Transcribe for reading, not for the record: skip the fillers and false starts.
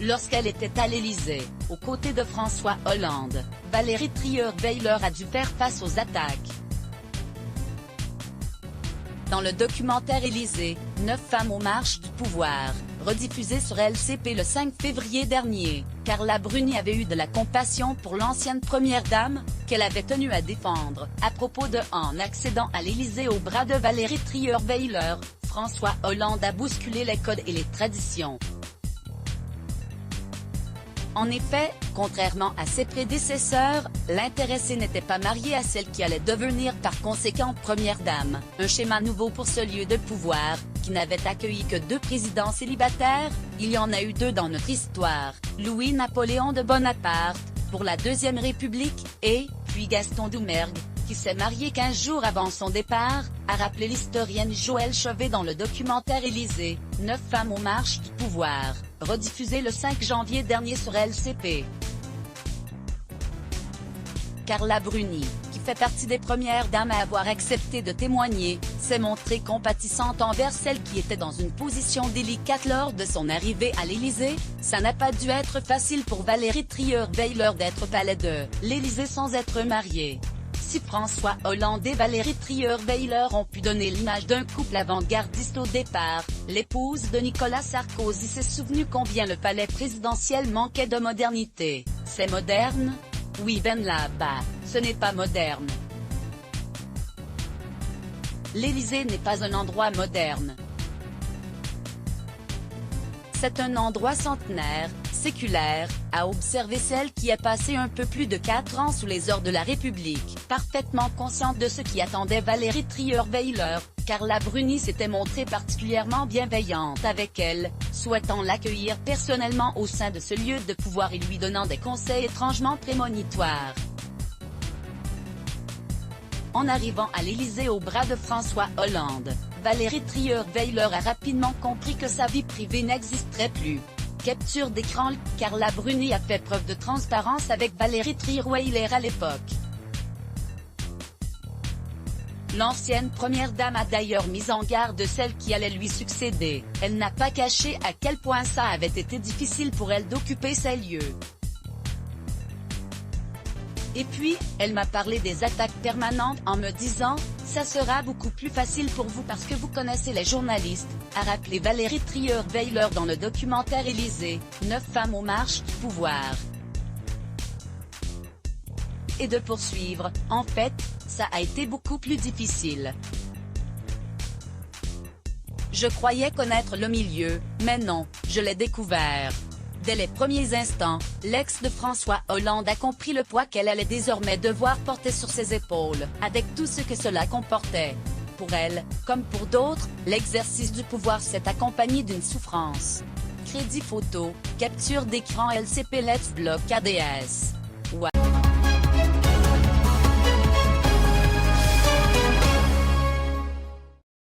Lorsqu'elle était à l'Élysée, aux côtés de François Hollande, Valérie Trierweiler a dû faire face aux attaques. Dans le documentaire Élysée, 9 femmes aux marches du pouvoir, rediffusé sur LCP le 5 février dernier, Carla Bruni avait eu de la compassion pour l'ancienne première dame, qu'elle avait tenu à défendre, à propos de en accédant à l'Élysée au bras de Valérie Trierweiler, François Hollande a bousculé les codes et les traditions. En effet, contrairement à ses prédécesseurs, l'intéressée n'était pas mariée à celle qui allait devenir par conséquent première dame, un schéma nouveau pour ce lieu de pouvoir, qui n'avait accueilli que 2 présidents célibataires. Il y en a eu 2 dans notre histoire, Louis-Napoléon de Bonaparte, pour la Deuxième République, et, puis Gaston Doumergue, qui s'est marié 15 jours avant son départ, a rappelé l'historienne Joëlle Chevet dans le documentaire Élysée, 9 femmes aux marches du pouvoir, rediffusé le 5 janvier dernier sur LCP. Carla Bruni, qui fait partie des premières dames à avoir accepté de témoigner, s'est montrée compatissante envers celle qui était dans une position délicate lors de son arrivée à l'Élysée. Ça n'a pas dû être facile pour Valérie Trierweiler d'être au palais de l'Élysée sans être mariée. Si François Hollande et Valérie Trierweiler ont pu donner l'image d'un couple avant-gardiste au départ, l'épouse de Nicolas Sarkozy s'est souvenu combien le palais présidentiel manquait de modernité. C'est moderne? Oui ben là-bas, ce n'est pas moderne. L'Élysée n'est pas un endroit moderne. C'est un endroit centenaire, séculaire, a observé celle qui a passé un peu plus de 4 ans sous les ordres de la République. Parfaitement consciente de ce qui attendait Valérie Trierweiler, Carla Bruni s'était montrée particulièrement bienveillante avec elle, souhaitant l'accueillir personnellement au sein de ce lieu de pouvoir et lui donnant des conseils étrangement prémonitoires. En arrivant à l'Élysée au bras de François Hollande, Valérie Trierweiler a rapidement compris que sa vie privée n'existerait plus. Capture d'écran. Carla Bruni a fait preuve de transparence avec Valérie Trierweiler à l'époque. L'ancienne première dame a d'ailleurs mis en garde celle qui allait lui succéder. Elle n'a pas caché à quel point ça avait été difficile pour elle d'occuper ces lieux. Et puis, elle m'a parlé des attaques permanentes en me disant « ça sera beaucoup plus facile pour vous parce que vous connaissez les journalistes », a rappelé Valérie Trierweiler dans le documentaire Élysée, 9 femmes aux marches du pouvoir. Et de poursuivre, en fait, ça a été beaucoup plus difficile. Je croyais connaître le milieu, mais non, je l'ai découvert. Dès les premiers instants, l'ex de François Hollande a compris le poids qu'elle allait désormais devoir porter sur ses épaules, avec tout ce que cela comportait. Pour elle, comme pour d'autres, l'exercice du pouvoir s'est accompagné d'une souffrance. Crédit photo, capture d'écran LCP Let's Block ADS.